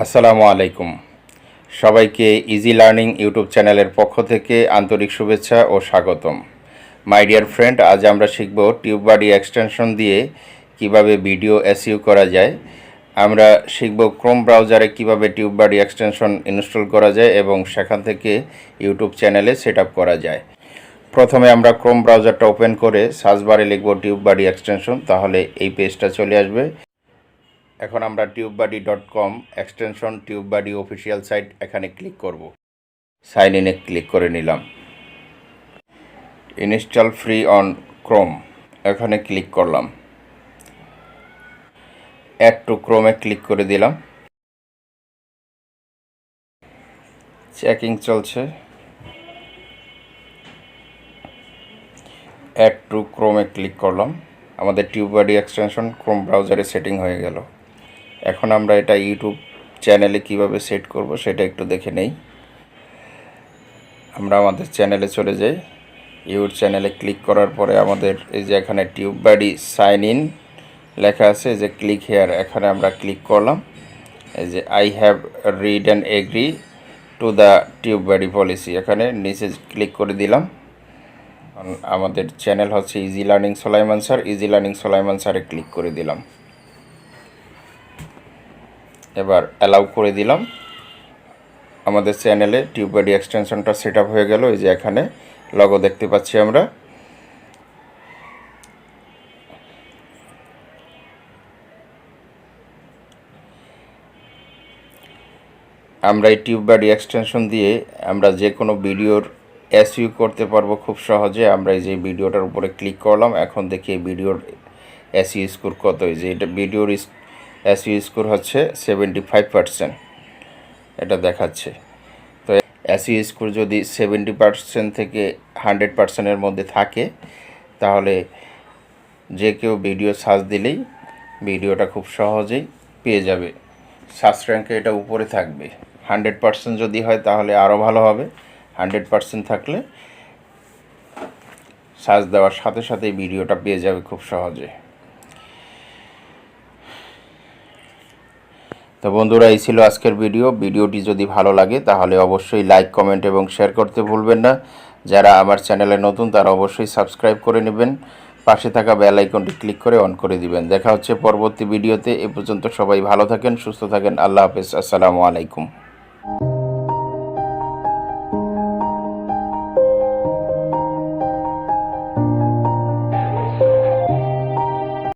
আসসালামু আলাইকুম। সবাইকে ইজি লার্নিং ইউটিউব চ্যানেলের পক্ষ থেকে আন্তরিক শুভেচ্ছা ও স্বাগতম। মাই ডিয়ার ফ্রেন্ড, আজ আমরা শিখব টিউববাডি এক্সটেনশন দিয়ে কিভাবে ভিডিও এসইও করা যায়। আমরা শিখব ক্রোম ব্রাউজারে কিভাবে টিউববাডি এক্সটেনশন ইনস্টল করা যায় এবং সেখান থেকে ইউটিউব চ্যানেলে সেট আপ করা যায়। প্রথমে আমরা ক্রোম ব্রাউজারটা ওপেন করে সার্চ বারে লিখব টিউববাডি এক্সটেনশন, তাহলে এই পেজটা চলে আসবে। এখন আমরা TubeBuddy.com extension TubeBuddy official site এখানে ক্লিক করব। সাইন ইনে ক্লিক করে নিলাম। ইনস্টল ফ্রি অন ক্রোম এখানে ক্লিক করলাম। অ্যাড টু ক্রোমে ক্লিক করে দিলাম। চেকিং চলছে। অ্যাড টু ক্রোমে ক্লিক করলাম। আমাদের টিউববাডি এক্সটেনশন ক্রোম ব্রাউজারে সেটিং হয়ে গেল। এখন আমরা এটা ইউটিউব চ্যানেলে কিভাবে সেট করব সেটা একটু দেখে নেই। আমরা আমাদের চ্যানেলে চলে যাই। ইউটিউব চ্যানেলে ক্লিক করার পরে আমাদের এই যে এখানে টিউববাডি সাইন ইন লেখা আছে, এই যে ক্লিক হেয়ার, এখানে আমরা ক্লিক করলাম। এই যে I have read and agree to the TubeBuddy policy, এখানে নিচে ক্লিক করে দিলাম। আমাদের চ্যানেল হচ্ছে ইজি লার্নিং সোলাইমান স্যার, ইজি লার্নিং সোলাইমান স্যারে ক্লিক করে দিলাম। এবার অ্যালাউ করে দিলাম। আমাদের চ্যানেলে টিউববাডি এক্সটেনশনটা সেট আপ হয়ে গেল। এই যে এখানে লগো দেখতে পাচ্ছি আমরা। আমরা এই টিউববাডি এক্সটেনশন দিয়ে আমরা যে কোনো ভিডিওর এসইও করতে পারবো খুব সহজে। আমরা এই যে ভিডিওটার উপরে ক্লিক করলাম। এখন দেখি এই ভিডিওর এসইও স্কোর কত। এই যে এটা ভিডিওর এসইও স্কোর হচ্ছে 75%, এটা দেখাচ্ছে। তো এসইও স্কোর যদি 70% থেকে 100%-এর মধ্যে থাকে তাহলে যে কেউ ভিডিও সার্চ দিলেই ভিডিওটা খুব সহজেই পেয়ে যাবে। সার্চ র্যাঙ্কে এটা উপরে থাকবে। 100% যদি হয় তাহলে আরও ভালো হবে। 100% থাকলে সার্চ দেওয়ার সাথে সাথেই ভিডিওটা পেয়ে যাবে খুব সহজে। তো বন্ধুরা, এই ছিল আজকের ভিডিওটি যদি ভালো লাগে তাহলে অবশ্যই লাইক, কমেন্ট এবং শেয়ার করতে ভুলবেন না। যারা আমার চ্যানেলে নতুন তারা অবশ্যই সাবস্ক্রাইব করে নেবেন। পাশে থাকা বেল আইকনটি ক্লিক করে অন করে দিবেন। দেখা হচ্ছে পরবর্তী ভিডিওতে। এ পর্যন্ত সবাই ভালো থাকেন, সুস্থ থাকেন। আল্লাহ হাফেজ। আসসালামু আলাইকুম।